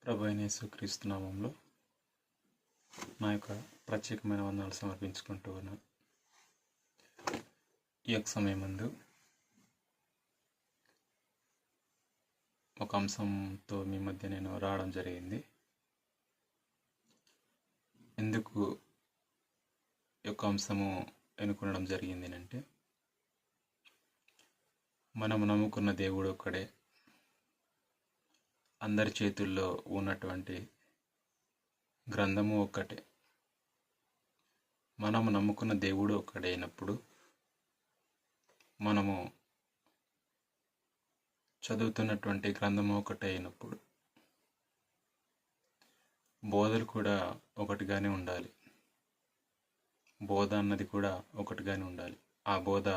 ప్రభు అయిన యేసుక్రీస్తు నామంలో నా యొక్క ప్రత్యేకమైన వందనాలు సమర్పించుకుంటూ ఉన్నాను. ఈ యొక్క సమయమందు ఒక అంశంతో మీ మధ్య నేను రావడం జరిగింది. ఎందుకు ఈ యొక్క అంశము ఎన్నుకొనడం జరిగింది అంటే, మనము నమ్ముకున్న దేవుడు ఒక్కడే, అందరి చేతుల్లో ఉన్నటువంటి గ్రంథము ఒక్కటే. మనము నమ్ముకున్న దేవుడు ఒక్కడే అయినప్పుడు, మనము చదువుతున్నటువంటి గ్రంథము ఒకటే అయినప్పుడు, బోధలు కూడా ఒకటిగానే ఉండాలి. బోధ అన్నది కూడా ఒకటిగానే ఉండాలి. ఆ బోధ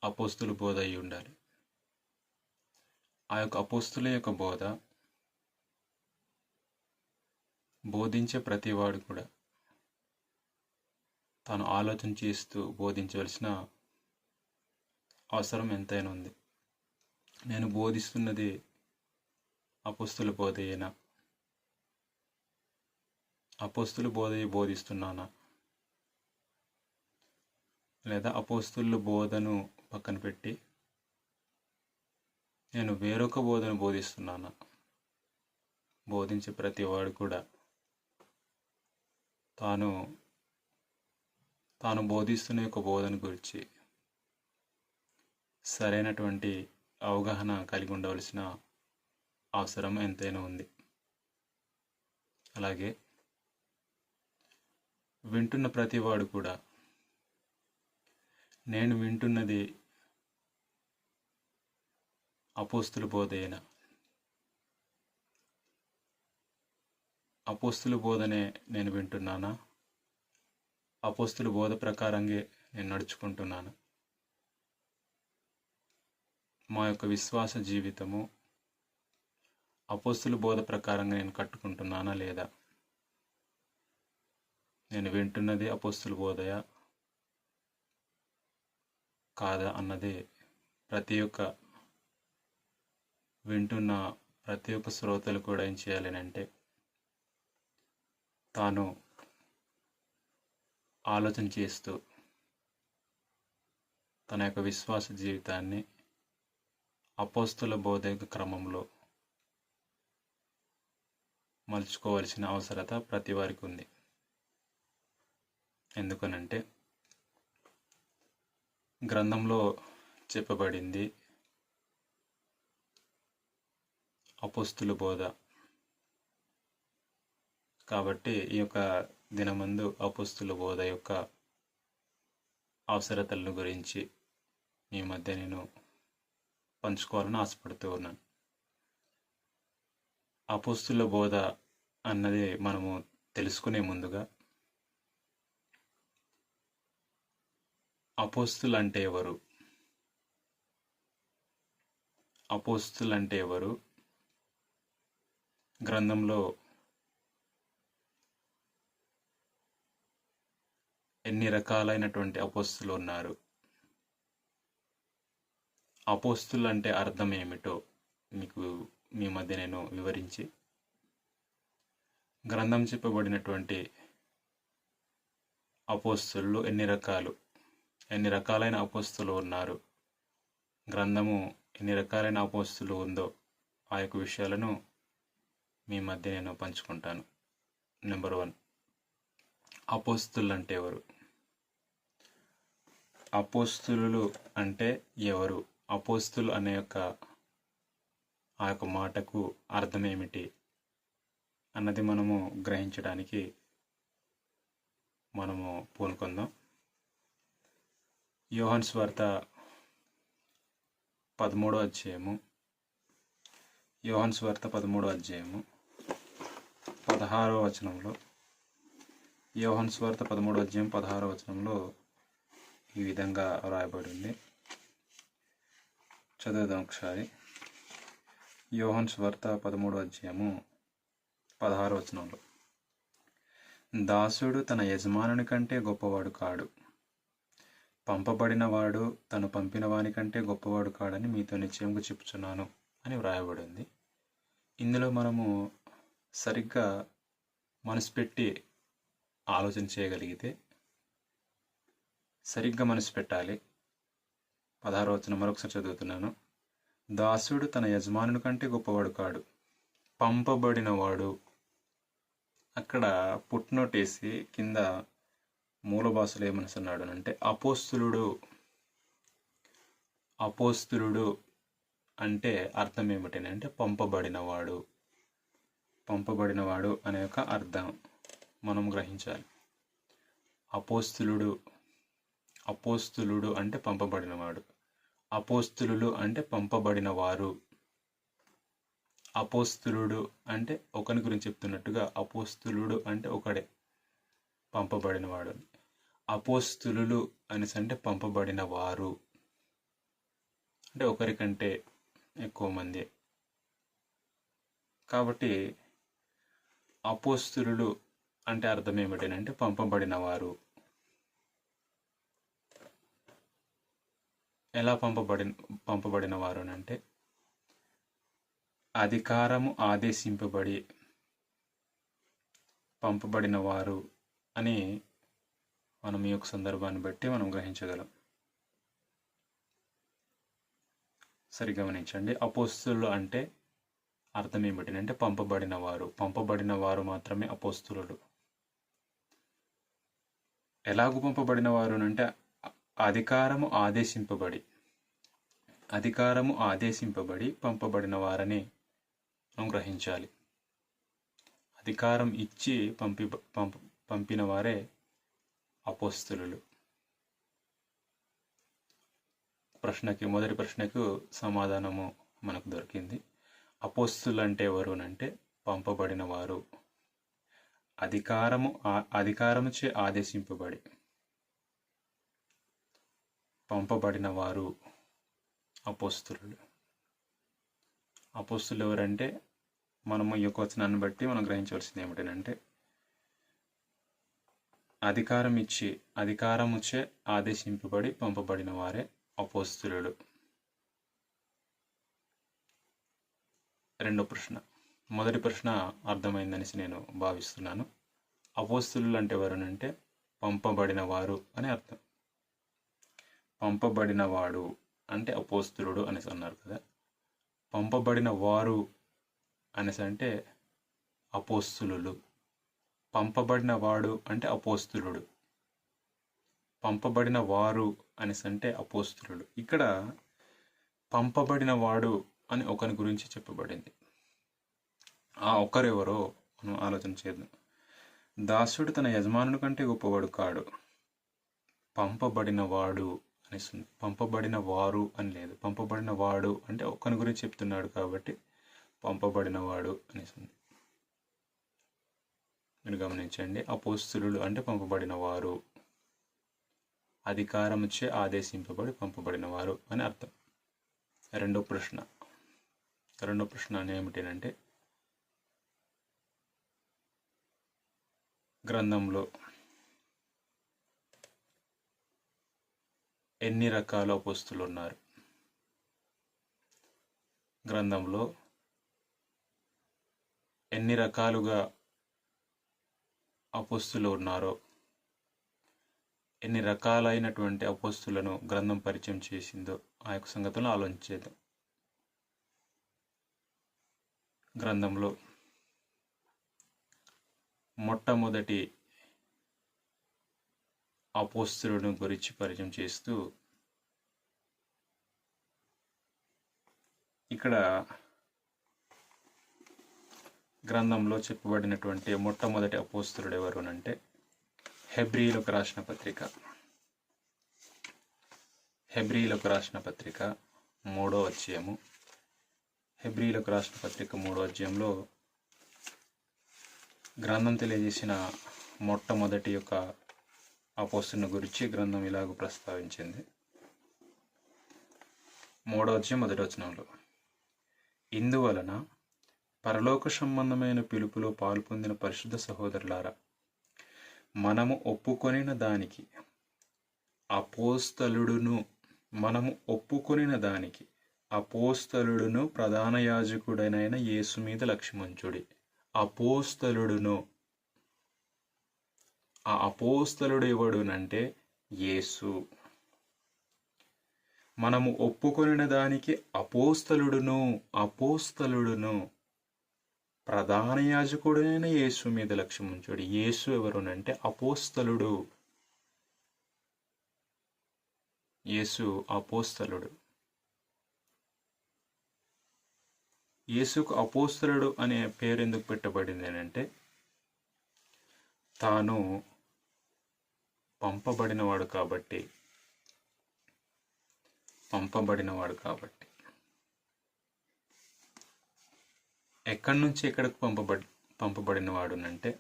అపోస్తుల బోధ అయి ఉండాలి. ఆ యొక్క అపోస్తుల యొక్క బోధ బోధించే ప్రతివాడు కూడా తాను ఆలోచన చేస్తూ బోధించవలసిన అవసరం ఎంతైనా ఉంది. నేను బోధిస్తున్నది అపోస్తుల బోధయేనా? అపోస్తుల బోధയെ బోధిస్తున్నానా? లేదా అపోస్తుల బోధను పక్కన పెట్టి నేను వేరొక బోధను బోధిస్తున్నానా? బోధించే ప్రతివాడు కూడా తాను బోధిస్తున్న యొక్క బోధన గురించి సరైనటువంటి అవగాహన కలిగి ఉండవలసిన అవసరం ఎంతైనా ఉంది. అలాగే వింటున్న ప్రతివాడు కూడా నేను వింటున్నది అపోస్తుల బోధయేనా? అపోస్తుల బోధనే నేను వింటున్నానా? అపోస్తుల బోధ ప్రకారంగా నేను నడుచుకుంటున్నాను. మా యొక్క విశ్వాస జీవితము అపోస్తుల బోధ ప్రకారంగా నేను కట్టుకుంటున్నానా లేదా? నేను వింటున్నది అపోస్తుల బోధయా కాదా అన్నది వింటున్న ప్రతి ఒక్క శ్రోతలు కూడా ఏం చేయాలి అంటే, తాను ఆలోచన చేస్తూ తన యొక్క విశ్వాస జీవితాన్ని అపోస్తుల బోధ యొక్క క్రమంలో మలుచుకోవలసిన అవసరత ప్రతి వారికి ఉంది. ఎందుకనంటే గ్రంథంలో చెప్పబడింది అపోస్తుల బోధ కాబట్టి ఈ యొక్క దినమందు అపోస్తుల బోధ యొక్క అవసరతలను గురించి మీ మధ్య నేను పంచుకోవాలని ఆశపడుతూ ఉన్నాను. అపోస్తుల బోధ అన్నది మనము తెలుసుకునే ముందుగా అపోస్తులు అంటే ఎవరు? అపోస్తులు అంటే ఎవరు? గ్రంథంలో ఎన్ని రకాలైనటువంటి అపోస్తులు ఉన్నారు? అపోస్తులు అంటే అర్థం ఏమిటో మీ మధ్య నేను వివరించి, గ్రంథం చెప్పబడినటువంటి అపోస్తులు ఎన్ని రకాలైన అపోస్తులు ఉన్నారు, గ్రంథము ఎన్ని రకాలైన అపోస్తులు ఉందో ఆ యొక్క విషయాలను మీ మధ్య నేను పంచుకుంటాను. నెంబర్ 1, అపోస్తులు అంటే ఎవరు? అపోస్తులు అంటే ఎవరు? అపోస్తులు అనే ఆ యొక్క మాటకు అర్థం ఏమిటి అన్నది మనము గ్రహించడానికి మనము పూనుకుందాం. యోహాను సువార్త 13వ అధ్యాయము, యోహాను సువార్త 13వ అధ్యాయము 16వ వచనంలో, యోహాను సువార్త 13వ అధ్యాయం 16వ వచనంలో ఈ విధంగా వ్రాయబడి ఉంది. చదువుదాం ఒకసారి. యోహాను సువార్త 13వ అధ్యాయము 16వ వచనంలో, దాసుడు తన యజమానుని కంటే గొప్పవాడు కాడు, పంపబడిన వాడు తను పంపిన వాని కంటే గొప్పవాడు కాడని మీతో నిశ్చయంగా చెప్పుచున్నాను అని వ్రాయబడింది. ఇందులో మనము సరిగ్గా మనసు పెట్టి ఆలోచన చేయగలిగితే, సరిగ్గా మనసు పెట్టాలి. 16వ వచనం మరొకసారి చదువుతున్నాను. దాసుడు తన యజమానుని కంటే గొప్పవాడు కాడు, పంపబడినవాడు. అక్కడ పుట్నోటేసి కింద మూల భాషలో ఏమనుస్తున్నాడు అంటే అపోస్తులుడు. అపోస్తులుడు అంటే అర్థం ఏమిటి అంటే పంపబడినవాడు. పంపబడినవాడు అనే యొక్క అర్థం మనం గ్రహించాలి. అపోస్తులుడు, అపోస్తులుడు అంటే పంపబడినవాడు. అపోస్తులులు అంటే పంపబడిన వారు. అపోస్తులుడు అంటే ఒకని గురించి చెప్తున్నట్టుగా అపోస్తులుడు అంటే ఒకడే, పంపబడినవాడు. అపోస్తులులు అనేసి అంటే పంపబడిన వారు అంటే ఒకరికంటే ఎక్కువ మంది. కాబట్టి అపోస్తులులు అంటే అర్థం ఏమిటంటే పంపబడిన వారు. ఎలా పంపబడిన వారు అంటే అధికారము ఆదేశింపబడి పంపబడిన వారు అని మనం ఈ యొక్క సందర్భాన్ని బట్టి మనం గ్రహించగలం. సరి గమనించండి. అపోస్తులు అంటే అర్థం ఏమిటి అంటే పంపబడిన వారు. పంపబడిన వారు మాత్రమే అపోస్తులు. ఎలాగూ పంపబడిన వారు అంటే అధికారము ఆదేశింపబడి, అధికారము ఆదేశింపబడి పంపబడిన వారని మనం గ్రహించాలి. అధికారం ఇచ్చి పంపిన వారే అపోస్తులు. మొదటి ప్రశ్నకు సమాధానము మనకు దొరికింది. అపోస్తులు అంటే ఎవరు అంటే పంపబడిన వారు. అధికారముచే ఆదేశింపబడి పంపబడిన వారు అపోస్తులు. అపోస్తులు ఎవరంటే మనము ఈ యొక్క వచనాన్ని బట్టి మనం గ్రహించవలసింది ఏమిటంటే అధికారముచే ఆదేశింపబడి పంపబడిన వారే అపోస్తులు. రెండో ప్రశ్న. మొదటి ప్రశ్న అర్థమైందనేసి నేను భావిస్తున్నాను. అపోస్తులు అంటే ఎవరనంటే పంపబడిన వారు అని అర్థం. పంపబడిన వాడు అంటే అపోస్తులుడు అనేసి అన్నారు కదా. పంపబడిన వారు అనేసి అంటే అపోస్తులు. పంపబడిన వాడు అంటే అపోస్తులుడు. పంపబడిన వారు అనేసి అంటే అపోస్తులుడు. ఇక్కడ పంపబడిన వాడు అని ఒకరి గురించి చెప్పబడింది. ఆ ఒకరెవరో మనం ఆలోచన చేద్దాం. దాసుడు తన యజమానుని కంటే గొప్పవాడు కాడు, పంపబడిన వాడు అనేసి. పంపబడిన వారు అని లేదు. పంపబడిన వాడు అంటే ఒకరి గురించి చెప్తున్నాడు కాబట్టి పంపబడిన వాడు అనేసి. మీరు గమనించండి. అపోస్తులు అంటే పంపబడిన వారు, అధికారముచే ఆదేశింపబడి పంపబడిన వారు అని అర్థం. రెండో ప్రశ్న ఏమిటంటే గ్రంథంలో ఎన్ని రకాల అపోస్తులు ఉన్నారు? గ్రంథంలో ఎన్ని రకాలుగా అపోస్తులు ఉన్నారో, ఎన్ని రకాలైనటువంటి అపోస్తులను గ్రంథం పరిచయం చేసిందో ఆ యొక్క సంగతులను ఆలోచించేద్దాం. గ్రంథంలో మొట్టమొదటి అపోస్తులను గురించి పరిచయం చేస్తూ ఇక్కడ గ్రంథంలో చెప్పబడినటువంటి మొట్టమొదటి అపోస్తులుడు ఎవరు అంటే హెబ్రీయులకు రాసిన పత్రిక. హెబ్రీయులకు రాసిన పత్రిక 3వ అధ్యాయము. హెబ్రీయులకు రాసిన పత్రిక 3వ అధ్యాయంలో గ్రంథం తెలియజేసిన మొట్టమొదటి యొక్క అపోస్తుని గురించి గ్రంథం ఇలాగ ప్రస్తావించింది. 3వ అధ్యాయం 1వ వచనంలో, ఇందువలన పరలోక సంబంధమైన పిలుపులో పాల్పొందిన పరిశుద్ధ సహోదరులారా, మనము ఒప్పుకొనిన దానికి అపోస్తలుడును, మనము ఒప్పుకొనిన దానికి అపోస్తలుడును ప్రధాన యాజకుడైన యేసు మీద లక్ష్యముంచుడి. అపోస్తలుడును, ఆ అపోస్తలుడు ఎవడునంటే యేసు. మనము ఒప్పుకొనిన దానికి అపోస్తలుడును ప్రధాన యాజకుడైన యేసు మీద లక్ష్యముంచుడి. యేసు ఎవరునంటే అపోస్తలుడు. యేసు అపోస్తలుడు. యేసుకు అపోస్తలుడు అనే పేరు ఎందుకు పెట్టబడింది అంటే తాను పంపబడినవాడు కాబట్టి. ఎక్కడి నుంచి ఎక్కడికి పంపబడినవాడునంటే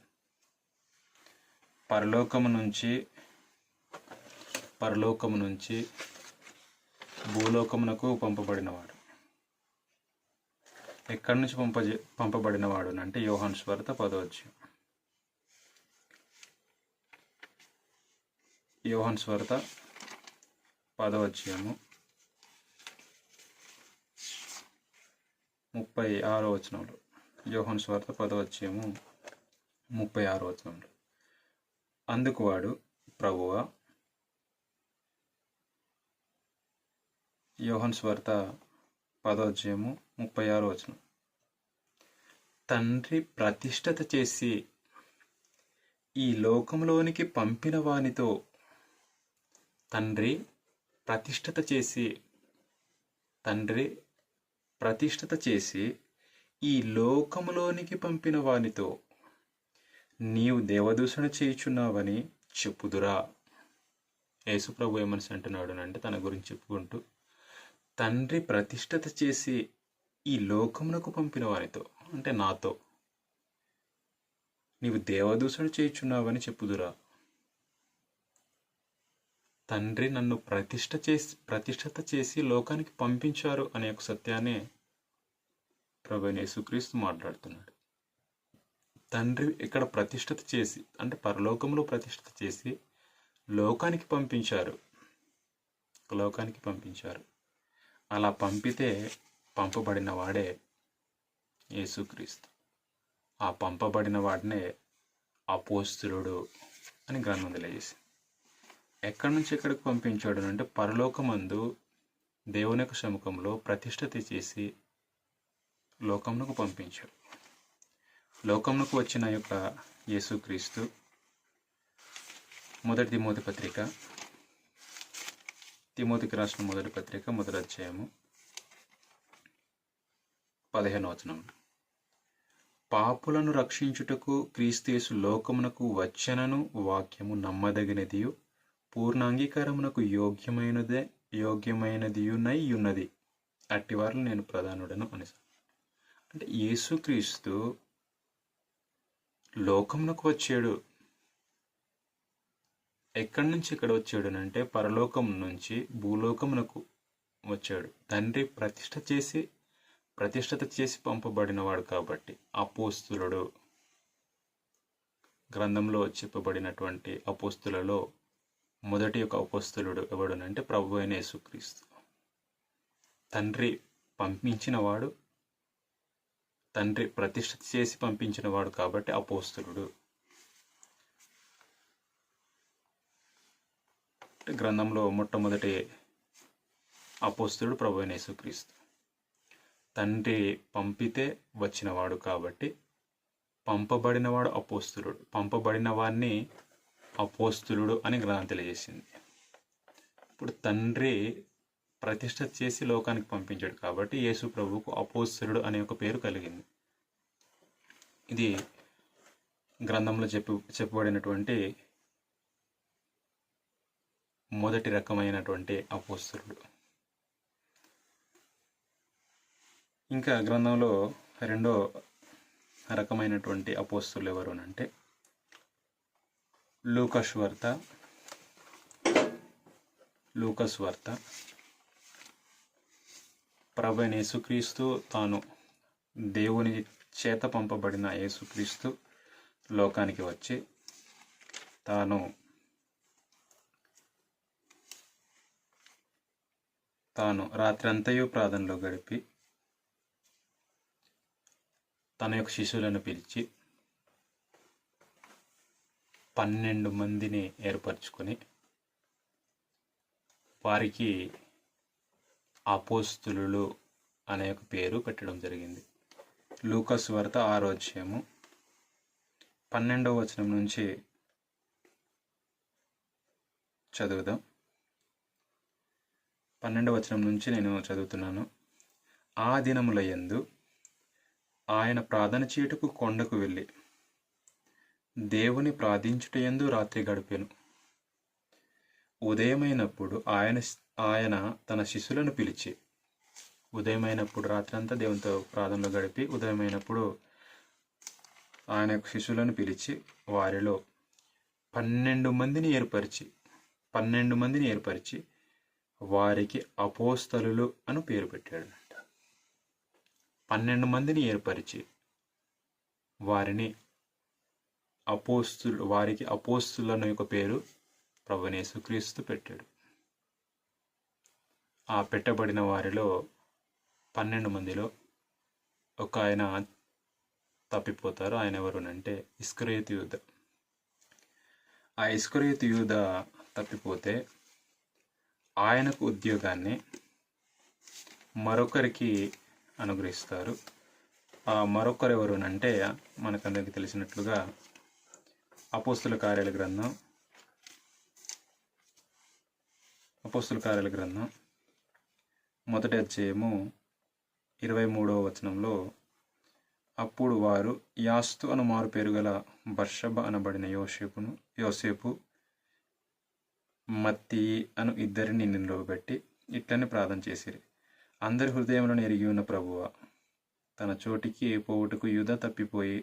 పరలోకము నుంచి భూలోకమునకు పంపబడినవాడు. ఎక్కడి నుంచి పంపబడినవాడు అంటే యోహాను సువార్త 10వ అధ్యాయం. యోహాను సువార్త 10వ అధ్యాయము 36వ వచనంలో. యోహాను సువార్త 10వ అధ్యాయము 36వ వచనంలో, అందుకు వాడు, ప్రభువా, యోహాను సువార్త 10వ అధ్యాయము 36వ వచనం, తండ్రి ప్రతిష్ఠిత చేసి ఈ లోకంలోనికి పంపిన వానితో, తండ్రి ప్రతిష్ఠిత చేసి ఈ లోకములోనికి పంపిన వానితో నీవు దేవదూషణ చేయుచున్నావని చెప్పుదురా. యేసు ప్రభు ఏమని అంటున్నాడు అంటే తన గురించి చెప్పుకుంటూ, తండ్రి ప్రతిష్ఠిత చేసి ఈ లోకమునకు పంపిన వానితో అంటే నాతో నీవు దేవదూషణ చేయుచున్నావని చెప్పుదురా. తండ్రి నన్ను ప్రతిష్ఠిత చేసి లోకానికి పంపించారు అనే ఒక సత్యాన్ని ప్రభువైన యేసుక్రీస్తు మాట్లాడుతున్నాడు. తండ్రి ఇక్కడ ప్రతిష్ఠిత చేసి అంటే పరలోకంలో ప్రతిష్ఠిత చేసి లోకానికి పంపించారు. అలా పంపితే పంపబడిన వాడే యేసుక్రీస్తు. ఆ పంపబడిన వాడినే అపోస్తలుడు అని గ్రంథం తెలియజేసింది. ఎక్కడి నుంచి ఎక్కడికి పంపించాడు అంటే పరలోకమందు దేవుని యొక్క సముఖంలో ప్రతిష్ఠిత చేసి లోకమునకు పంపించాడు. లోకమునకు వచ్చిన యొక్క యేసుక్రీస్తు తిమోతికి రాసిన మొదటి పత్రిక 1వ అధ్యాయము 15వ వచనం, పాపులను రక్షించుటకు క్రీస్తు లోకమునకు వచ్చెనను వాక్యము నమ్మదగినదియు పూర్ణాంగీకారమునకు యోగ్యమైనదియునై ఉన్నది, అట్టివారు నేను ప్రధానుడను అని. అంటే యేసుక్రీస్తు లోకమునకు వచ్చాడు. ఎక్కడి నుంచి ఇక్కడ వచ్చాడు అంటే పరలోకం నుంచి భూలోకమునకు వచ్చాడు. తండ్రి ప్రతిష్ఠిత చేసి పంపబడినవాడు కాబట్టి అపోస్తలుడు. గ్రంథంలో చెప్పబడినటువంటి అపోస్తలులలో మొదటి యొక్క అపోస్తలుడు ఎవడనంటే ప్రభువైన అయిన యేసుక్రీస్తు. తండ్రి పంపించినవాడు, తండ్రి ప్రతిష్ఠిత చేసి పంపించినవాడు కాబట్టి అపోస్తలుడు. గ్రంథంలో మొట్టమొదటి అపోస్తలుడు ప్రభువైన యేసుక్రీస్తు. తండ్రి పంపితే వచ్చినవాడు కాబట్టి పంపబడినవాడు అపోస్తలుడు. పంపబడిన వాడిని అపోస్తలుడు అని గ్రంథం తెలియజేసింది. ఇప్పుడు తండ్రి ప్రతిష్ఠ చేసి లోకానికి పంపించాడు కాబట్టి యేసు ప్రభువుకు అపోస్తలుడు అనే ఒక పేరు కలిగింది. ఇది గ్రంథంలో చెప్పబడినటువంటి మొదటి రకమైనటువంటి అపోస్తలుడు. ఇంకా గ్రంథంలో రెండో రకమైనటువంటి అపోస్తలులు ఎవరు అంటే లూకాసు వార్త ప్రభువైన యేసుక్రీస్తు తాను దేవుని చేత పంపబడిన యేసుక్రీస్తు లోకానికి వచ్చి తాను తాను రాత్రంతయు ప్రార్థనలో గడిపి తన యొక్క శిష్యులను పిలిచి 12 మందిని ఏర్పరచుకొని వారికి అపోస్తులు అనే ఒక పేరు పెట్టడం జరిగింది. లూకాసు వార్త 6వ అధ్యాయము 12వ వచనం నుంచి చదువుదాం. 12వ వచనం నుంచి నేను చదువుతున్నాను. ఆ దినముల యందు ఆయన ప్రార్థన చేయుటకు కొండకు వెళ్ళి దేవుని ప్రార్థించుటయందు రాత్రి గడిపెను. ఉదయమైనప్పుడు ఆయన తన శిష్యులను పిలిచి, ఉదయమైనప్పుడు రాత్రంతా దేవునితో ప్రార్థనలో గడిపి ఉదయమైనప్పుడు ఆయన శిష్యులను పిలిచి వారిలో 12 మందిని ఏర్పరిచి వారికి అపోస్తలులు అని పేరు పెట్టాడు. 12 మందిని ఏర్పరిచి వారికి అపోస్తులను యొక్క పేరు ప్రభువైన యేసుక్రీస్తు పెట్టాడు. ఆ పెట్టబడిన వారిలో 12 మందిలో ఒక ఆయన తప్పిపోతారు. ఆయన ఎవరునంటే ఇస్కరియోతు యూద. ఆ ఇస్కరియోతు యూద తప్పిపోతే ఆయనకు ఉద్యోగాన్ని మరొకరికి అనుగ్రహిస్తారు. ఆ మరొకరు ఎవరునంటే మనకందరికీ తెలిసినట్లుగా అపోస్తుల కార్యాల గ్రంథం మొదటి అధ్యాయము 23వ వచనంలో, అప్పుడు వారు యాస్తు అను మారు పేరు గల బర్షబ అనబడిన యోసేపు మత్తయి అను ఇద్దరిని నిలవబెట్టి ఇట్లని ప్రార్థన చేసిరి. అందరి హృదయంలో ఎరిగి ఉన్న ప్రభువా, తన చోటికి పోవుటకు యూదా తప్పిపోయి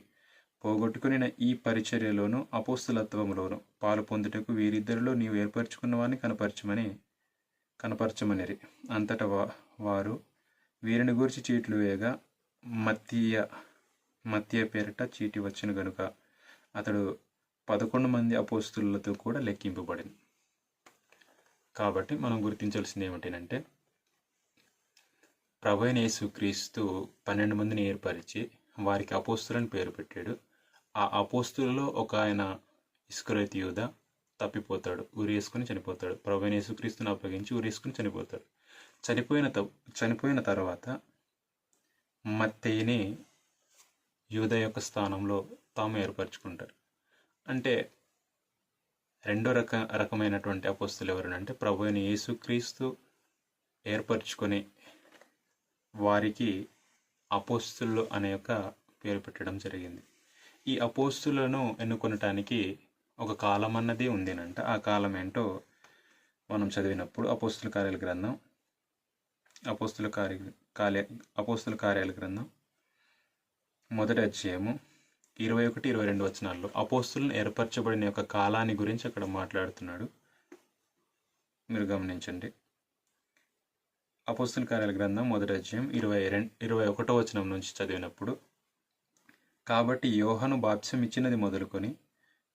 పోగొట్టుకుని ఈ పరిచర్యలోను అపోస్తలత్వములోను పాలు పొందుటకు వీరిద్దరిలో నీవు ఏర్పరచుకున్న వారిని కనపరచమనిరి. అంతటా వారు వీరిని గూర్చి చీట్లు వేయగా మత్తయి పేరిట చీటి వచ్చిన గనుక అతడు 11 మంది అపోస్తులతో కూడా లెక్కింపబడింది. కాబట్టి మనం గుర్తించాల్సింది ఏమిటంటే, ప్రభువైన యేసుక్రీస్తు 12 మందిని ఏర్పరిచి వారికి అపోస్తులని పేరు పెట్టాడు. ఆ అపోస్తులలో ఒక ఆయన ఇస్కరియోతు యూద తప్పిపోతాడు, ఉరేసుకుని చనిపోతాడు. ప్రభువైన యేసుక్రీస్తుని అప్పగించి ఉరేసుకుని చనిపోతాడు. చనిపోయిన తర్వాత మత్తయిని యూద యొక్క స్థానంలో తాము ఏర్పరచుకుంటారు. అంటే రెండో రకమైనటువంటి అపోస్తులు ఎవరంటే ప్రభువైన యేసుక్రీస్తు ఏర్పరచుకొని వారికి అపోస్తులు అనే యొక్క పేరు పెట్టడం జరిగింది. ఈ అపోస్తులను ఎన్నుకొనటానికి ఒక కాలం అన్నది ఉందినంట. ఆ కాలం ఏంటో మనం చదివినప్పుడు అపోస్తుల కార్యాల గ్రంథం మొదటి అధ్యాయము 21-22 వచనాల్లో అపోస్తులను ఏర్పరచబడిన యొక్క కాలాన్ని గురించి అక్కడ మాట్లాడుతున్నాడు. మీరు గమనించండి. అపోస్తుల కార్యాల గ్రంథం మొదటి అధ్యాయం 21వ వచనం నుంచి చదివినప్పుడు, కాబట్టి యోహాను బాప్తిసం ఇచ్చినది మొదలుకొని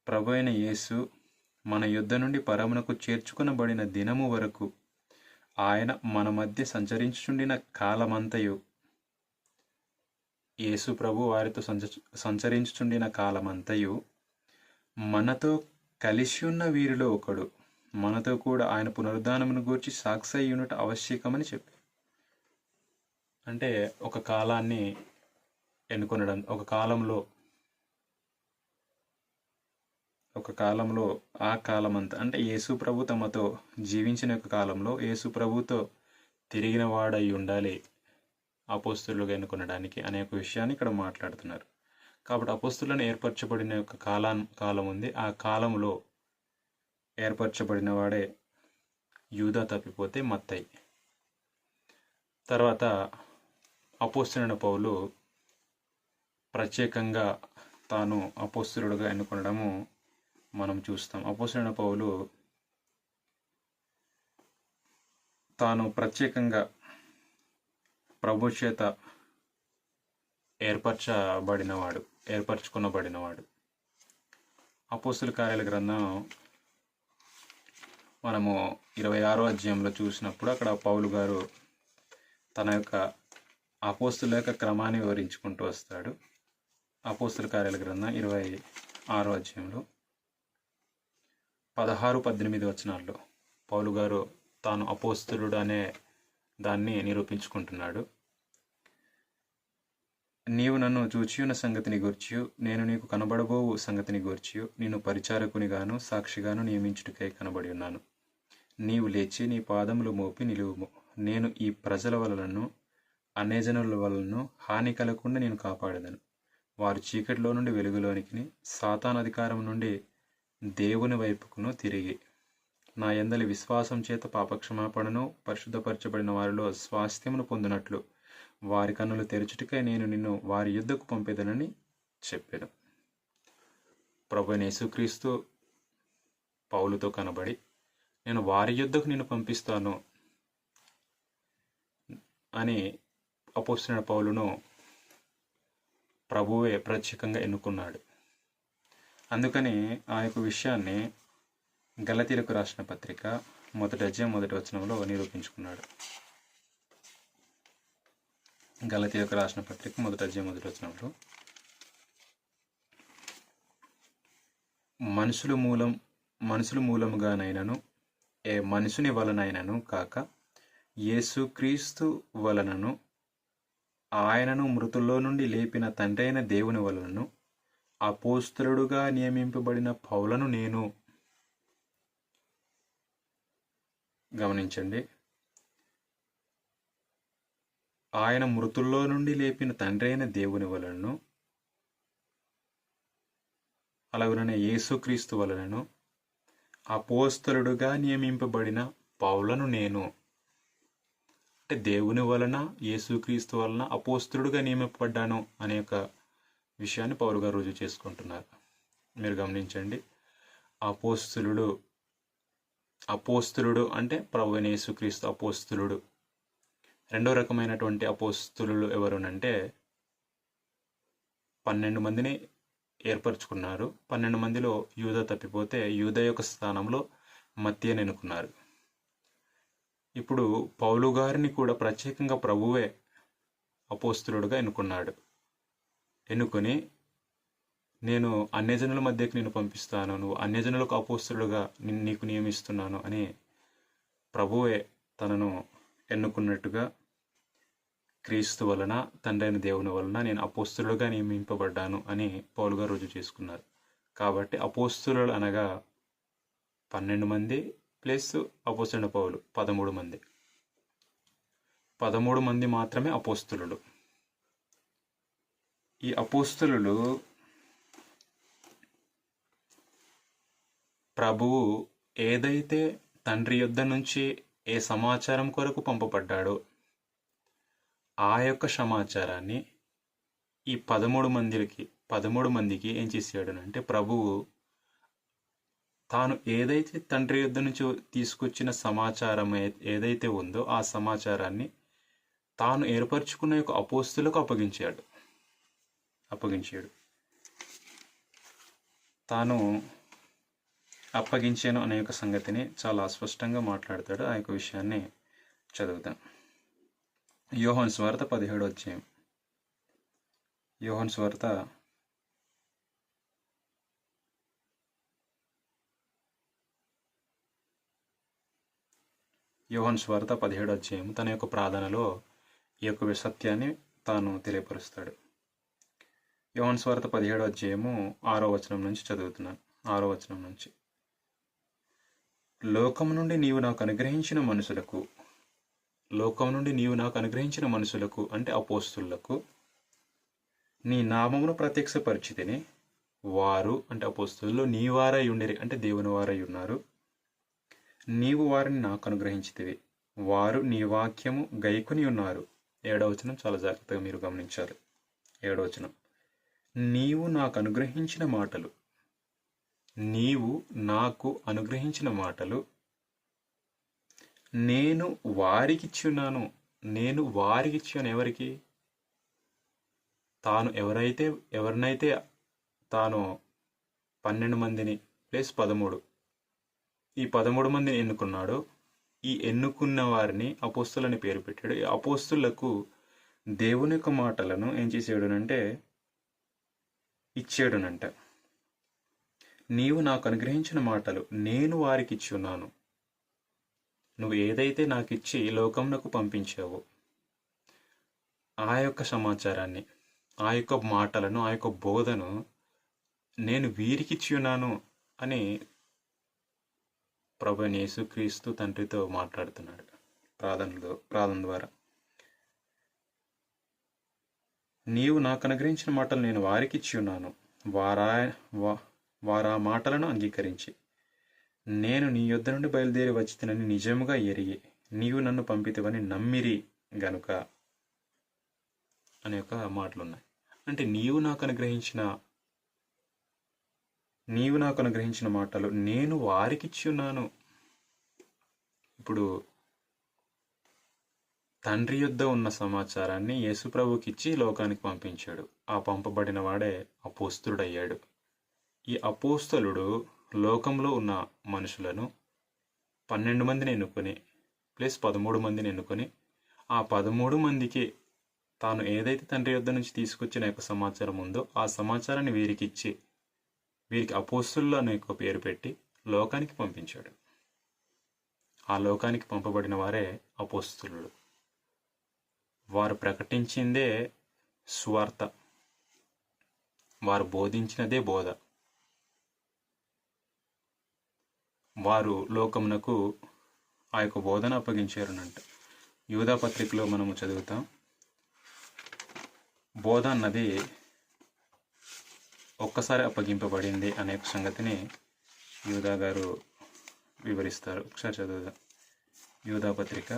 ప్రభు అయిన యేసు మన యుద్ధ నుండి పరమునకు చేర్చుకునబడిన దినము వరకు ఆయన మన మధ్య సంచరించుచుండిన కాలమంతయు, యేసు ప్రభు వారితో సంచరించుచుండిన కాలమంతయు మనతో కలిసి ఉన్న వీరిలో ఒకడు, మనతో కూడా ఆయన పునరుద్ధానమును గూర్చి సాక్షి అయ్యుట ఆవశ్యకమని చెప్పి. అంటే ఒక కాలాన్ని ఎన్నుకొనడం, ఒక కాలంలో ఆ కాలమంతా అంటే యేసు ప్రభు తమతో జీవించిన యొక్క కాలంలో యేసు ప్రభుతో తిరిగిన వాడై ఉండాలి అపోస్తులుగా ఎన్నుకొనడానికి అనే ఒక విషయాన్ని ఇక్కడ మాట్లాడుతున్నారు. కాబట్టి అపోస్తులను ఏర్పరచబడిన యొక్క కాలం ఉంది. ఆ కాలంలో ఏర్పరచబడిన వాడే యూదా తప్పిపోతే మత్తయి. తర్వాత అపోస్తులైన పౌలు ప్రత్యేకంగా తాను అపోస్తులుడుగా ఎన్నుకొనడము మనం చూస్తాం. అపోస్తులైన పౌలు తాను ప్రత్యేకంగా ప్రభు చేత ఏర్పరచుకునబడినవాడు. అపోస్తుల కార్యాల గ్రంథం మనము 26వ అధ్యాయంలో చూసినప్పుడు అక్కడ పౌలు గారు తన యొక్క అపోస్తుల యొక్క క్రమాన్ని వివరించుకుంటూ వస్తాడు. అపోస్తుల కార్యాల గ్రంథం 26వ అధ్యాయంలో 16-18 వచనాల్లో పౌలు గారు తాను అపోస్తులుడు అనే దాన్ని నిరూపించుకుంటున్నాడు. నీవు నన్ను చూచియున్న సంగతిని గూర్చియు నేను నీకు కనబడబోవు సంగతిని గూర్చియు నిన్ను పరిచారకునిగాను సాక్షిగాను నియమించుటకై కనబడి ఉన్నాను. నీవు లేచి నీ పాదములు మోపి నిలువుము. నేను ఈ ప్రజల వలనను అన్యజనుల వలనను హాని కలగకుండా నేను కాపాడదను. వారు చీకటిలో నుండి వెలుగులోనికి, సాతాను అధికారం నుండి దేవుని వైపుకును తిరిగి నా యందలి విశ్వాసం చేత పాపక్షమాపణను పరిశుద్ధపరచబడిన వారిలో స్వాస్థ్యమును పొందినట్లు వారి కన్నులు తెరచుటకై నేను నిన్ను వారి యుద్ధకు పంపేదనని చెప్పాను. ప్రభువైన యేసుక్రీస్తు పౌలుతో కనబడి నేను వారి యుద్ధకు నిన్ను పంపిస్తాను అని అపోస్తలుడైన పౌలును ప్రభువే ప్రత్యేకంగా ఎన్నుకున్నాడు. అందుకని ఆ యొక్క విషయాన్ని గలతీయులకు రాసిన పత్రిక 1వ అధ్యాయం 1వ వచనంలో నిరూపించుకున్నాడు. గలతీయులకు రాసిన పత్రిక 1వ అధ్యాయం 1వ వచనంలో మనుషుల మూలముగానైనను ఏ మనుషుని వలనైనను కాక యేసుక్రీస్తు వలనను ఆయనను మృతుల్లో నుండి లేపిన తండ్రి అయిన దేవుని వలనను అపోస్తలుడుగా నియమింపబడిన పౌలను నేను. గమనించండి, ఆయన మృతుల్లో నుండి లేపిన తండ్రి అయిన దేవుని వలనను అలాగనే యేసుక్రీస్తు వలనను అపోస్తలుడుగా నియమింపబడిన పౌలను నేను. అంటే దేవుని వలన యేసుక్రీస్తు వలన అపోస్తలుడుగా నియమింపబడ్డాను అనే ఒక విషయాన్ని పౌలు గారు రుజువు చేసుకుంటున్నారు. మీరు గమనించండి, అపోస్తలుడు అంటే ప్రభువైన యేసుక్రీస్తు అపోస్తలుడు. రెండో రకమైనటువంటి అపోస్తలులు ఎవరునంటే 12 మందిని ఏర్పరచుకున్నారు. 12 మందిలో యూదా తప్పిపోతే యూదా యొక్క స్థానంలో మత్తయిని ఎన్నుకున్నారు. ఇప్పుడు పౌలు గారిని కూడా ప్రత్యేకంగా ప్రభువే అపోస్తలుడుగా ఎన్నుకున్నాడు. ఎన్నుకొని నేను అన్యజనుల మధ్యకు నిన్ను పంపిస్తాను, నువ్వు అన్యజనులకు అపోస్తలుడుగా నీకు నియమిస్తున్నాను అని ప్రభువే తనను ఎన్నుకున్నట్టుగా క్రీస్తు వలన తండ్రి అయిన దేవుని వలన నేను అపోస్తలుడుగా నియమింపబడ్డాను అని పౌలు గారు రుజువు చేసుకున్నారు. కాబట్టి అపోస్తలులు అనగా 12 మంది ప్లస్ అపోస్తలుడైన పౌలు 13 మంది. 13 మంది మాత్రమే అపోస్తలులు. ఈ అపోస్తలులు ప్రభువు ఏదైతే తండ్రి యొద్ద నుంచి ఏ సమాచారం కొరకు పంపబడ్డాడో ఆ యొక్క సమాచారాన్ని ఈ 13 మందికి ఏం చేశాడు అంటే ప్రభువు తాను ఏదైతే తండ్రి యొద్ద నుంచి తీసుకొచ్చిన సమాచారం ఏదైతే ఉందో ఆ సమాచారాన్ని తాను ఏర్పరచుకున్న యొక్క అపోస్తులకు అప్పగించాడు. తాను అప్పగించాను అనే యొక్క సంగతిని చాలా స్పష్టంగా మాట్లాడతాడు. ఆ యొక్క విషయాన్ని చదువుతాం. యోహాను సువార్త 17వ అధ్యాయం. యోహాను సువార్త 17వ అధ్యాయం తన యొక్క ప్రార్థనలో ఈ యొక్క సత్యాన్ని తాను తెలియపరుస్తాడు. యోహాను సువార్త 17వ అధ్యాయము 6వ వచనం నుంచి చదువుతున్నాను. 6వ వచనం నుంచి, లోకం నుండి నీవు నాకు అనుగ్రహించిన మనుషులకు అంటే అపోస్తులకు నీ నామమును ప్రత్యక్షపరిచితిని. వారు అంటే అపోస్తుల్లో నీ వారై ఉండిరి అంటే దేవుని వారై ఉన్నారు. నీవు వారిని నాకు అనుగ్రహించితివి, వారు నీ వాక్యము గైకొని ఉన్నారు. 7వ వచనం చాలా జాగ్రత్తగా మీరు గమనించాలి. 7వ వచనం, నీవు నాకు అనుగ్రహించిన మాటలు నేను వారికిచ్చున్నాను. ఎవరికి? తాను ఎవరినైతే తాను 12 మందిని ప్లస్ 13 ఈ 13 మందిని ఎన్నుకున్నాడో ఈ ఎన్నుకున్న వారిని అపోస్తులని పేరు పెట్టాడు. ఈ అపోస్తులకు దేవుని యొక్క మాటలను ఏం చేసాడునంటే ఇచ్చాడునంట. నీవు నాకు అనుగ్రహించిన మాటలు నేను వారికి ఇచ్చి ఉన్నాను. నువ్వు ఏదైతే నాకు ఇచ్చి లోకమునకు పంపించావో ఆ యొక్క సమాచారాన్ని, ఆ యొక్క మాటలను, ఆ యొక్క బోధను నేను వీరికిచ్చి ఉన్నాను అని ప్రభువైన యేసుక్రీస్తు తండ్రితో మాట్లాడుతున్నాడు ప్రార్థన ద్వారా. నీవు నాకు అనుగ్రహించిన మాటలు నేను వారికి ఇచ్చి ఉన్నాను. వారా మాటలను అంగీకరించి నేను నీ యొద్ద నుండి బయలుదేరి వచ్చినని నిజముగా ఎరిగి నీవు నన్ను పంపితివని నమ్మిరి గనుక అనే ఒక మాటలున్నాయి. అంటే నీవు నాకు అనుగ్రహించిన మాటలు నేను వారికి ఇచ్చి ఉన్నాను. ఇప్పుడు తండ్రి యొద్ద ఉన్న సమాచారాన్ని యేసుప్రభుకి ఇచ్చి లోకానికి పంపించాడు. ఆ పంపబడిన వాడే అపోస్తుడయ్యాడు. ఈ అపోస్తలుడు లోకంలో ఉన్న మనుషులను 12 మందిని ఎన్నుకొని ప్లస్ 13 మందిని ఎన్నుకొని ఆ 13 మందికి తాను ఏదైతే తండ్రి యొద్ద నుంచి తీసుకొచ్చిన యొక్క సమాచారం ఉందో ఆ సమాచారాన్ని వీరికి అపోస్తులు అనే ఒక పేరు పెట్టి లోకానికి పంపించాడు. ఆ లోకానికి పంపబడిన వారే అపోస్తులు. వారు ప్రకటించిందే సువార్త, వారు బోధించినదే బోధ. వారు లోకమునకు ఆ యొక్క బోధన అప్పగించారనంట. యూదా పత్రికలో మనము చదువుతాం, బోధ అన్నది ఒక్కసారి అప్పగింపబడింది అనే సంగతిని యూదా గారు వివరిస్తారు. ఒకసారి చదువుదాం. యూదా పత్రిక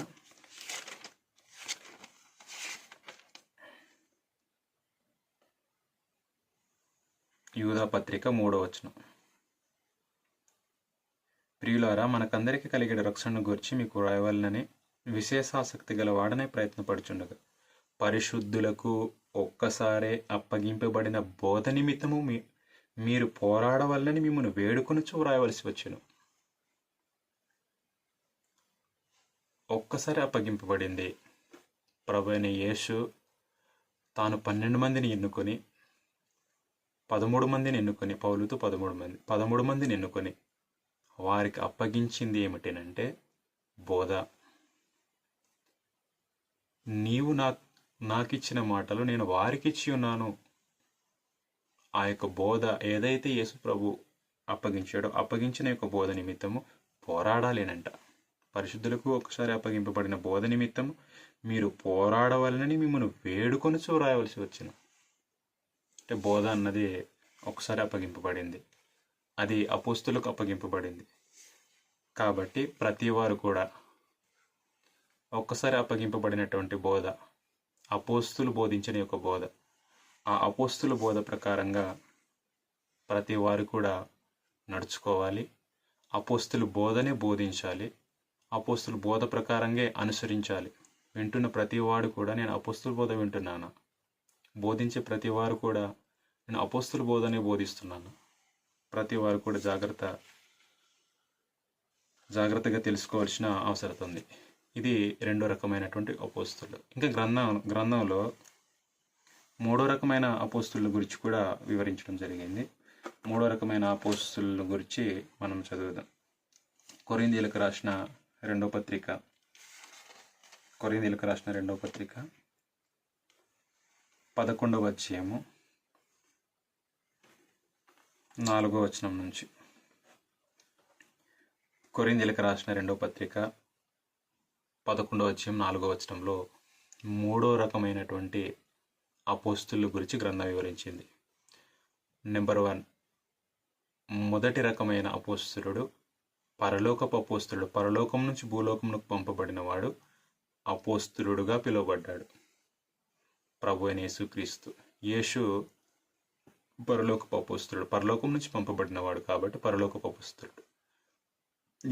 3వ వచనం. ప్రియులారా, మనకందరికి కలిగిన రక్షణను గురించి మీకు రాయవలనని విశేషాసక్తి గల వాడనే ప్రయత్నపడుచుండగా పరిశుద్ధులకు ఒక్కసారే అప్పగింపబడిన బోధ నిమిత్తము మీరు పోరాడవల్లని మిమ్మల్ని వేడుకొనుచు వ్రాయవలసి వచ్చును. ఒక్కసారి అప్పగింపబడింది. ప్రభువైన యేసు తాను 12 మందిని ఎన్నుకొని 13 మందిని ఎన్నుకొని పౌలుతో 13 మందిని ఎన్నుకొని వారికి అప్పగించింది ఏమిటనంటే బోధ. నీవు నాకిచ్చిన మాటలు నేను వారికి ఇచ్చి ఉన్నాను. ఆ యొక్క బోధ ఏదైతే యేసు ప్రభు అప్పగించాడో అప్పగించిన యొక్క బోధ నిమిత్తము పోరాడాలేనంట. పరిశుద్ధులకు ఒకసారి అప్పగింపబడిన బోధ నిమిత్తము మీరు పోరాడవాలని మిమ్మల్ని వేడుకొనుచు రాయవలసి వచ్చిన. అంటే బోధ అన్నది ఒకసారి అప్పగింపబడింది, అది అపోస్తులకు అప్పగింపబడింది. కాబట్టి ప్రతి వారు కూడా ఒక్కసారి అప్పగింపబడినటువంటి బోధ, అపోస్తులు బోధించిన యొక్క బోధ, ఆ అపోస్తుల బోధ ప్రకారంగా ప్రతి వారు కూడా నడుచుకోవాలి. అపోస్తుల బోధనే బోధించాలి. అపోస్తుల బోధ ప్రకారంగా అనుసరించాలి. వింటున్న ప్రతి వాడు కూడా నేను అపోస్తుల బోధ వింటున్నాను, బోధించే ప్రతి వారు కూడా నేను అపోస్తుల బోధనే బోధిస్తున్నాను. ప్రతి వారు కూడా జాగ్రత్తగా తెలుసుకోవాల్సిన అవసరం ఉంది. ఇది 2వ రకమైనటువంటి అపోస్తులు. ఇంకా గ్రంథంలో 3వ రకమైన అపోస్తుల గురించి కూడా వివరించడం జరిగింది. 3వ రకమైన అపోస్తుల గురించి మనం చదువుదాం. కొరింథీయులకు రాసిన 2వ పత్రిక 11వ అధ్యాయము 4వ వచనం నుంచి. కొరింథీయులకు రాసిన 2వ పత్రిక 11వ అధ్యాయం 4వ వచనంలో 3వ రకమైనటువంటి అపోస్తుల గురించి గ్రంథం వివరించింది. నెంబర్ 1, మొదటి రకమైన అపోస్తులుడు పరలోకపు అపోస్తులుడు. పరలోకం నుంచి భూలోకమునకు పంపబడిన వాడు అపోస్తులుడుగా పిలువబడ్డాడు. ప్రభువైన యేసుక్రీస్తు. యేసు పరలోకపు అపోస్తులుడు, పరలోకం నుంచి పంపబడిన వాడు కాబట్టి పరలోకపు అపోస్తులుడు.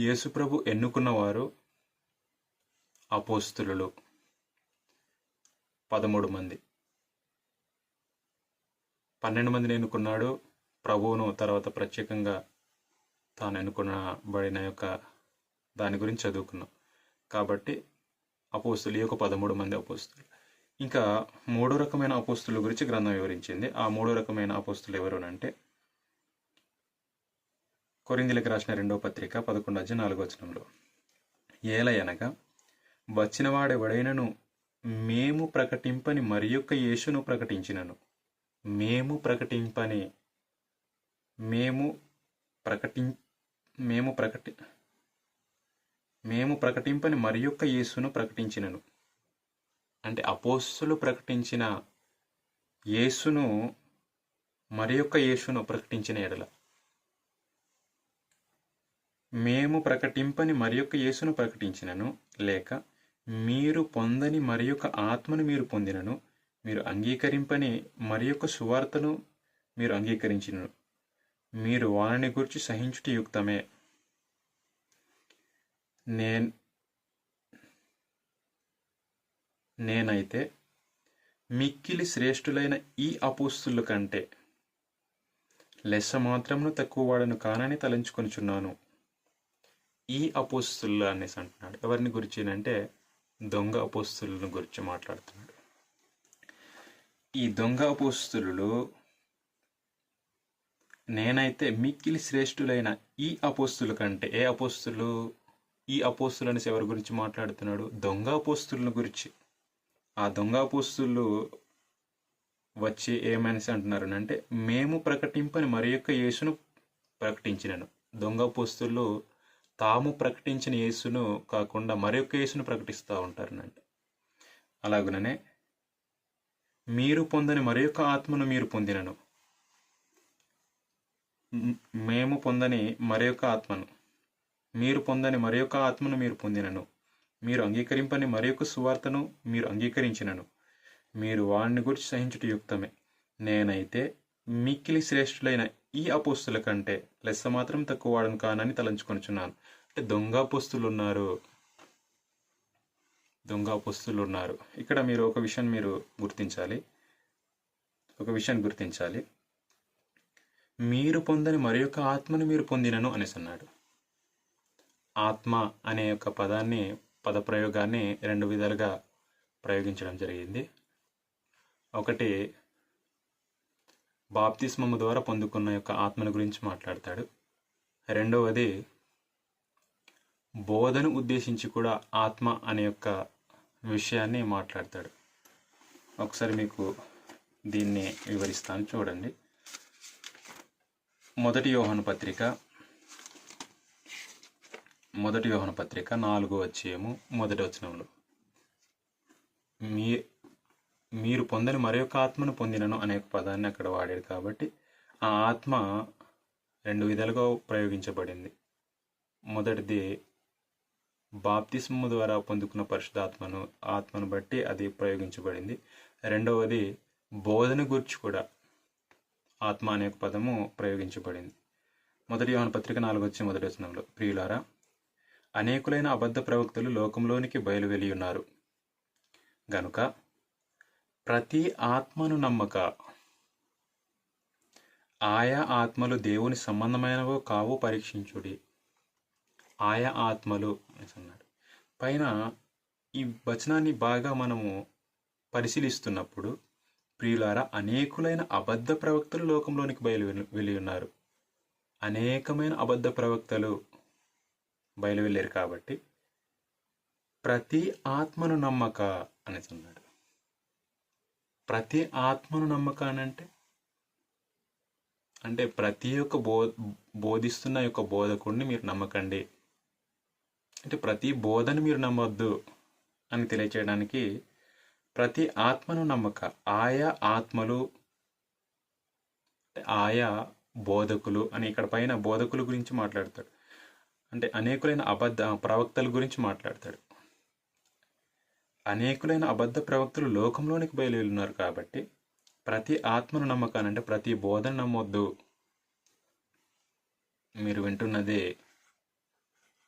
యేసు ప్రభు ఎన్నుకున్నవారు అపోస్తులు 13 మంది. 12 మందిని ఎన్నుకున్నాడు. ప్రభువును తర్వాత ప్రత్యేకంగా తాను ఎన్నుకొనబడిన యొక్క దాని గురించి చదువుకున్నాం. కాబట్టి అపోస్తులు ఈ యొక్క 13 మంది అపోస్తులు. ఇంకా 3 రకమైన అపోస్తుల గురించి గ్రంథం వివరించింది. ఆ 3 రకమైన అపోస్తులు ఎవరు అంటే కొరింథీయులకు రాసిన 2వ పత్రిక 11:4 ఏలయనగా వచ్చినవాడెవడైనను మేము ప్రకటింపని మరి యొక్క యేసును ప్రకటించినను, మేము ప్రకటింపని మరి యొక్క యేసును ప్రకటించినను, అంటే అపోస్తులు ప్రకటించిన యేసును మరి యొక్క యేసును ప్రకటించిన ఎడల, మేము ప్రకటింపని మరి యొక్క యేసును ప్రకటించినను, లేక మీరు పొందని మరి యొక్క ఆత్మను మీరు పొందినను, మీరు అంగీకరింపని మరి యొక్క సువార్తను మీరు అంగీకరించినను, మీరు వారిని గురించి సహించుట యుక్తమే. నేనైతే మిక్కిలి శ్రేష్ఠులైన ఈ అపోస్తుల కంటే లెస్స మాత్రమును తక్కువ వాడను కానని తలంచుకొనుచున్నాను. ఈ అపోస్తులు అనేసి అంటున్నాడు. ఎవరిని గురించి అంటే దొంగ అపోస్తులను గురించి మాట్లాడుతున్నాడు. ఈ దొంగ అపోస్తులు నేనైతే మిక్కిలి శ్రేష్ఠులైన ఈ అపోస్తుల కంటే, ఏ అపోస్తులు? ఈ అపోస్తులు అనేసి ఎవరి గురించి మాట్లాడుతున్నాడు? దొంగ అపోస్తులను గురించి. ఆ దొంగ అపోస్తులు వచ్చి ఏమనేసి అంటున్నారు అంటే మేము ప్రకటింపని మరి యొక్క యేసును ప్రకటించినను. దొంగ అపోస్తులు తాము ప్రకటించిన యేసును కాకుండా మరి యొక్క యేసును ప్రకటిస్తూ ఉంటారనంటే. అలాగుననే మీరు పొందని మరి యొక్క ఆత్మను మీరు పొందినను, మేము పొందని మరి యొక్క ఆత్మను, మీరు పొందని మరి యొక్క ఆత్మను మీరు పొందినను, మీరు అంగీకరింపని మరి యొక్క సువార్తను మీరు అంగీకరించినను, మీరు వారిని గురించి సహించుట యుక్తమే. నేనైతే మిక్కిలి శ్రేష్ఠులైన ఈ అపోస్తుల కంటే లెస్స మాత్రం తక్కువ వాడను కానని తలంచుకొనుచున్నాను. అంటే దొంగ అపోస్తులు ఉన్నారు. ఇక్కడ మీరు ఒక విషయం గుర్తించాలి. మీరు పొందని మరి యొక్క ఆత్మను మీరు పొందినను అనేసి అన్నాడు. ఆత్మ అనే యొక్క పదప్రయోగాన్ని 2 విధాలుగా ప్రయోగించడం జరిగింది. ఒకటి బాప్తిస్మము ద్వారా పొందుకున్న యొక్క ఆత్మను గురించి మాట్లాడతాడు. రెండవది బోధను ఉద్దేశించి కూడా ఆత్మ అనే యొక్క విషయాన్ని మాట్లాడతాడు. ఒకసారి మీకు దీన్ని వివరిస్తాను, చూడండి. మొదటి యోహాను పత్రిక 4వ అధ్యాయము 1వ వచనంలో మీరు పొందని మరి యొక్క ఆత్మను పొందినను అనే పదాన్ని అక్కడ వాడాడు. కాబట్టి ఆ ఆత్మ 2 విధాలుగా ప్రయోగించబడింది. మొదటిది బాప్తిస్మము ద్వారా పొందుకున్న పరిశుద్ధాత్మను ఆత్మను బట్టి అది ప్రయోగించబడింది. రెండవది బోధన గురించి కూడా ఆత్మ అనే పదము ప్రయోగించబడింది. మొదటి యోహాను పత్రిక 4వ వచనంలో ప్రియులారా, అనేకులైన అబద్ధ ప్రవక్తలు లోకంలోనికి బయలువెళ్ళి ఉన్నారు గనుక ప్రతి ఆత్మను నమ్మక ఆయా ఆత్మలు దేవుని సంబంధమైనవో కావో పరీక్షించుడి. ఆయా ఆత్మలు అని అన్నాడు. పైన ఈ వచనాన్ని బాగా మనము పరిశీలిస్తున్నప్పుడు ప్రియులారా, అనేకులైన అబద్ధ ప్రవక్తలు లోకంలోనికి వెళ్ళి ఉన్నారు. అనేకమైన అబద్ధ ప్రవక్తలు బయలువెళ్ళారు. కాబట్టి ప్రతి ఆత్మను నమ్మక అనేసి అన్నాడు. ప్రతి ఆత్మను నమ్మక అంటే ప్రతి ఒక్క బోధిస్తున్న యొక్క బోధకుడిని మీరు నమ్మకండి, అంటే ప్రతి బోధను మీరు నమ్మొద్దు అని తెలియచేయడానికి ప్రతి ఆత్మను నమ్మక. ఆయా ఆత్మలు, ఆయా బోధకులు అని ఇక్కడ పైన బోధకుల గురించి మాట్లాడతాడు. అంటే అనేకులైన అబద్ధ ప్రవక్తల గురించి మాట్లాడతాడు. అనేకులైన అబద్ధ ప్రవక్తలు లోకంలోనికి బయలుదేరున్నారు. కాబట్టి ప్రతి ఆత్మను నమ్మకానంటే ప్రతి బోధన నమ్మొద్దు. మీరు వింటున్నదే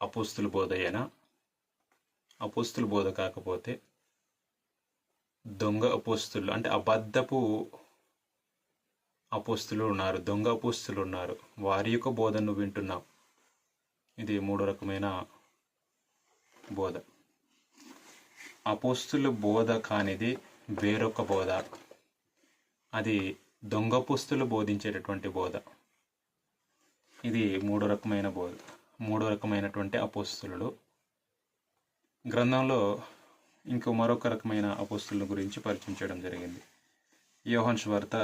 అపోస్తుల బోధయేనా? అపోస్తుల బోధ కాకపోతే దొంగ అపోస్తులు, అంటే అబద్ధపు అపోస్తులు ఉన్నారు, దొంగ అపోస్తులు ఉన్నారు. వారి యొక్క బోధను వింటున్నావు. ఇది మూడో రకమైన బోధ. అపోస్తుల బోధ కానిది వేరొక బోధ, అది దొంగ అపోస్తులు బోధించేటటువంటి బోధ. ఇది మూడో రకమైన బోధ, మూడో రకమైనటువంటి అపోస్తులు. గ్రంథంలో మరొక రకమైన అపోస్తుల గురించి పరిచయం చేయడం జరిగింది. యోహాను సువార్త,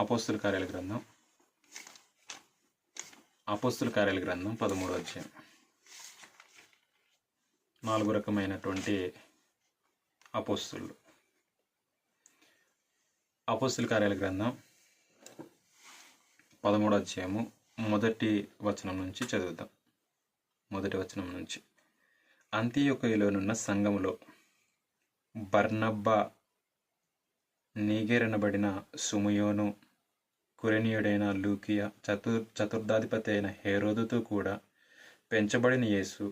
అపోస్తుల కార్యాల గ్రంథం 13వ అధ్యాయం. 4 రకమైనటువంటి అపోస్తులు. అపోస్తుల కార్యాల గ్రంథం 13వ అధ్యాయము మొదటి వచనం నుంచి చదువుతాం. మొదటి వచనం నుంచి. అంతియొకయలోనున్న సంఘములో బర్నబ్బా, నీగెరనబడిన సుమయోను, కురేనీయుడైన లూకియా, చతుర్థాధిపతి అయిన హేరోదుతో కూడా పెంచబడిన యేసు,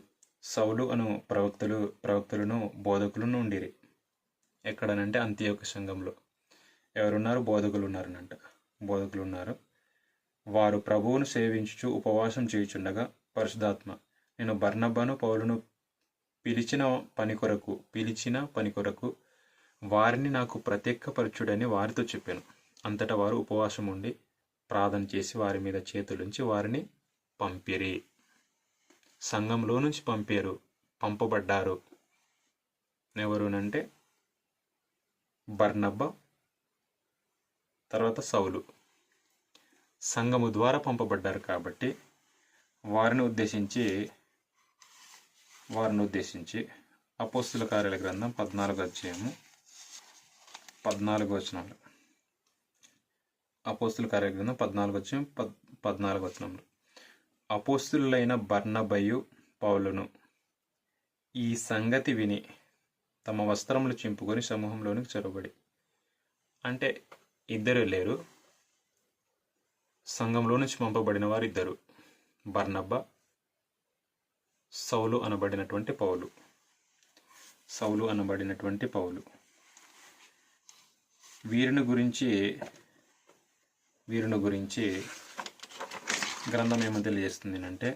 సౌలు అను ప్రవక్తలను బోధకులను ఉండిరి. ఎక్కడనంటే అంతియొక సంఘంలో ఎవరున్నారు? బోధకులు ఉన్నారు. వారు ప్రభువును సేవించుచు ఉపవాసం చేయుచుండగా పరిశుద్ధాత్మ, నేను బర్నబాను పౌలును పిలిచిన పని కొరకు వారిని నాకు ప్రత్యేకపరచుడని వారితో చెప్పాను. అంతటా వారు ఉపవాసం ఉండి ప్రార్థన చేసి వారి మీద చేతులుంచి వారిని పంపిరి. సంఘంలో నుంచి పంపబడ్డారు. ఎవరునంటే బర్నబ్బా, తర్వాత సౌలు. సంఘము ద్వారా పంపబడ్డారు కాబట్టి వారిని ఉద్దేశించి అపోస్తుల కార్యాల గ్రంథం 14వ అధ్యాయము 14వ వచనంలో, అపోస్తుల కార్యాల గ్రంథం 14వ అధ్యాయం 14వ వచనంలో, అపోస్తులైన బర్నబయు పౌలును ఈ సంగతి విని తమ వస్త్రములు చింపుకొని సమూహంలోనికి చొరబడి. అంటే ఇద్దరు లేరు, సంఘంలో నుంచి పంపబడిన వారు ఇద్దరు, బర్నబ్బా, సౌలు అనబడినటువంటి పౌలు. వీరిని గురించి గ్రంథం ఏమో తెలియజేస్తుంది అంటే,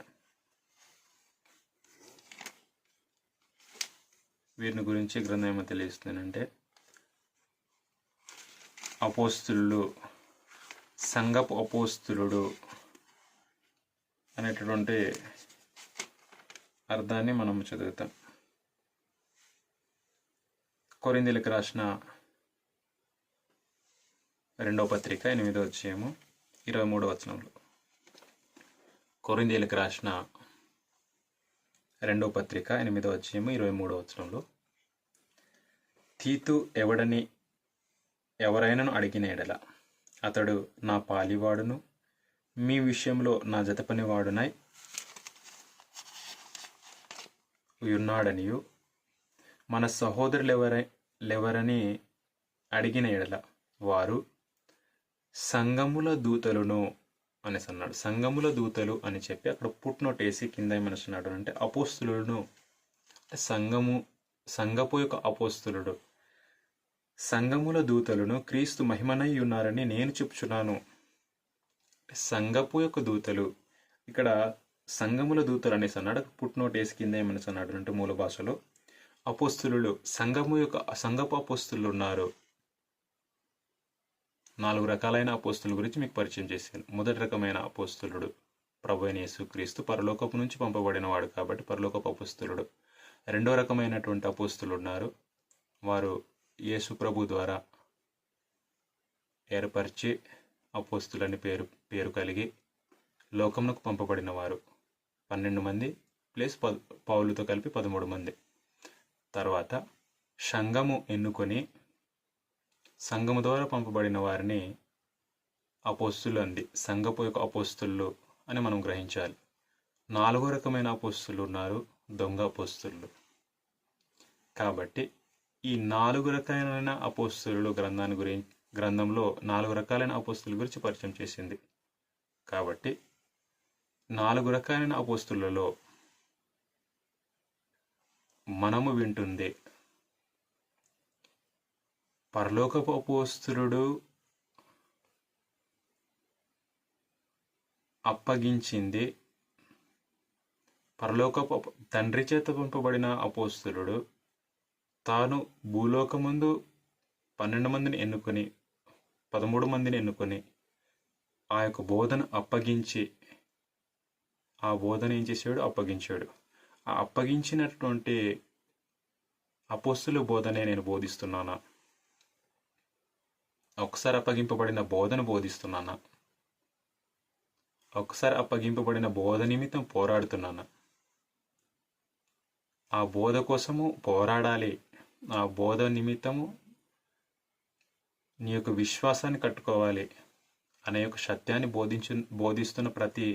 అపోస్తులు, సంఘపు అపోస్తులుడు అనేటటువంటి అర్థాన్ని మనం చదువుతాం. కొరింథీయులకు రాసిన 2వ పత్రిక 8వ అధ్యాయము 23వ వచనంలో, కొరింథీయులకు రాసిన 2వ పత్రిక 8వ అధ్యాయము 23వ వచనంలో, తీతు ఎవరైనాను అడిగిన ఎడల అతడు నా పాలివాడును మీ విషయంలో నా జతపనివాడునై ఉన్నాడనియు, మన సహోదరులెవరని అడిగిన ఎడల వారు సంఘముల దూతలును అనేసి అన్నాడు. సంఘముల దూతలు అని చెప్పి అక్కడ పుట్నోట్ వేసి కింద ఏమని అన్నాడు అంటే అపోస్తులను, సంఘపు యొక్క అపోస్తులుడు, సంఘముల దూతలను క్రీస్తు మహిమనై ఉన్నారని నేను చెప్పుచున్నాను. సంఘపు యొక్క దూతలు, ఇక్కడ సంఘముల దూతలు అనేసి అన్నాడు. పుట్నోట్ వేసి కింద ఏమని అన్నాడు అంటే మూల భాషలో అపోస్తులు, సంఘపు అపోస్తులు ఉన్నారు. 4 రకాలైన అపోస్తుల గురించి మీకు పరిచయం చేశాను. మొదటి రకమైన అపోస్తులుడు ప్రభు అయిన యేసుక్రీస్తు, పరలోకపు నుంచి పంపబడిన వాడు కాబట్టి పరలోకపు అపోస్తులుడు. 2వ రకమైనటువంటి అపోస్తులు ఉన్నారు. వారు యేసు ప్రభు ద్వారా ఏర్పరిచి అపోస్తులని పేరు కలిగి లోకమునకు పంపబడిన వారు 12 మంది ప్లస్ పౌలుతో కలిపి 13 మంది. తర్వాత సంఘము ఎన్నుకొని సంఘము ద్వారా పంపబడిన వారిని అపోస్తులు అంది, సంఘపు యొక్క అపోస్తులు అని మనం గ్రహించాలి. 4వ రకమైన అపోస్తులు ఉన్నారు, దొంగ అపోస్తులు. కాబట్టి ఈ 4 రకాలైన అపోస్తులు గ్రంథంలో 4 రకాలైన అపోస్తుల గురించి పరిచయం చేసింది. కాబట్టి 4 రకాలైన అపోస్తులలో మనము వింటుంది పరలోకపు అపోస్తులుడు అప్పగించింది పరలోకపు తండ్రి చేత పంపబడిన అపోస్తలుడు తాను భూలోకముందు 12 మందిని ఎన్నుకొని 13 మందిని ఎన్నుకొని ఆ యొక్క బోధన అప్పగించి ఆ బోధన ఏం చేశాడు? అప్పగించాడు. ఆ అప్పగించినటువంటి అపోస్తుల బోధనే నేను బోధిస్తున్నానా? ఒకసారి అప్పగింపబడిన బోధన బోధిస్తున్నానా? ఒకసారి అప్పగింపబడిన బోధ నిమిత్తం పోరాడుతున్నానా? ఆ బోధ కోసము పోరాడాలి. ఆ బోధ నిమిత్తము నీ యొక్క విశ్వాసాన్ని కట్టుకోవాలి అనే యొక్క సత్యాన్ని బోధిస్తున్న ప్రతి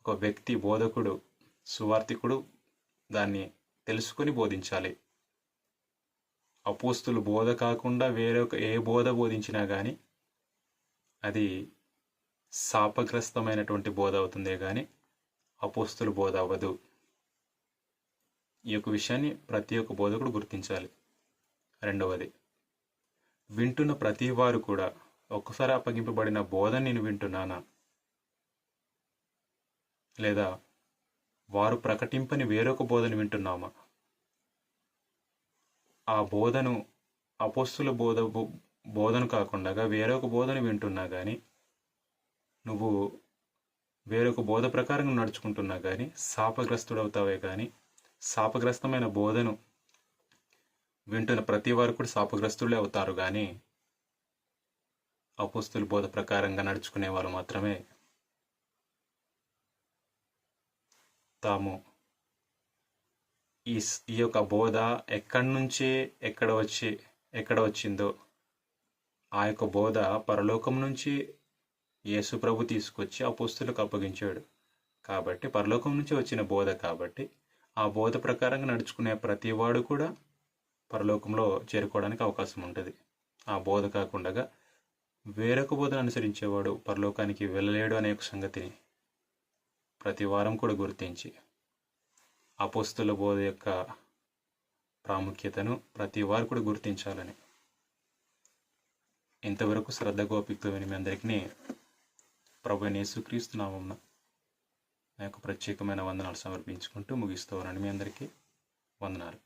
ఒక వ్యక్తి, బోధకుడు, సువార్థికుడు దాన్ని తెలుసుకొని బోధించాలి. అపోస్తులు బోధ కాకుండా వేరొక ఏ బోధ బోధించినా కానీ అది శాపగ్రస్తమైనటువంటి బోధ అవుతుందే కానీ అపోస్తులు బోధ అవ్వదు. ఈ యొక్క విషయాన్ని ప్రతి ఒక్క బోధకుడు గుర్తించాలి. రెండవది, వింటున్న ప్రతి వారు కూడా ఒక్కసారి అప్పగింపబడిన బోధ నేను వింటున్నానా, లేదా వారు ప్రకటింపని వేరొక బోధను వింటున్నామా? ఆ బోధను అపోస్తుల బోధను కాకుండా వేరొక బోధను వింటున్నా కానీ, నువ్వు వేరొక బోధ ప్రకారం నడుచుకుంటున్నా కానీ శాపగ్రస్తుడవుతావే కానీ, శాపగ్రస్తమైన బోధను వింటున్న ప్రతి వారు కూడా శాపగ్రస్తులే అవుతారు. కానీ అపోస్తుల బోధ ప్రకారంగా నడుచుకునే వాళ్ళు మాత్రమే తాము ఈ యొక్క బోధ ఎక్కడి నుంచి ఎక్కడ వచ్చిందో ఆ యొక్క బోధ పరలోకం నుంచి యేసు ప్రభు తీసుకొచ్చి అపోస్తులకు అప్పగించాడు. కాబట్టి పరలోకం నుంచి వచ్చిన బోధ కాబట్టి ఆ బోధ ప్రకారంగా నడుచుకునే ప్రతి వాడు కూడా పరలోకంలో చేరుకోవడానికి అవకాశం ఉంటుంది. ఆ బోధ కాకుండా వేరొక బోధను అనుసరించేవాడు పరలోకానికి వెళ్ళలేడు అనే ఒక సంగతిని ప్రతి వారం కూడా గుర్తించి అపోస్తుల బోధ యొక్క ప్రాముఖ్యతను ప్రతి వారు కూడా గుర్తించాలని ఇంతవరకు శ్రద్ధ ఓపికతో విని మీ అందరికీ ప్రభువైన యేసుక్రీస్తు నామమున నా యొక్క ప్రత్యేకమైన వందనాలు సమర్పించుకుంటూ ముగిస్తూ ఉన్నాను. మీ అందరికీ వందనాలు.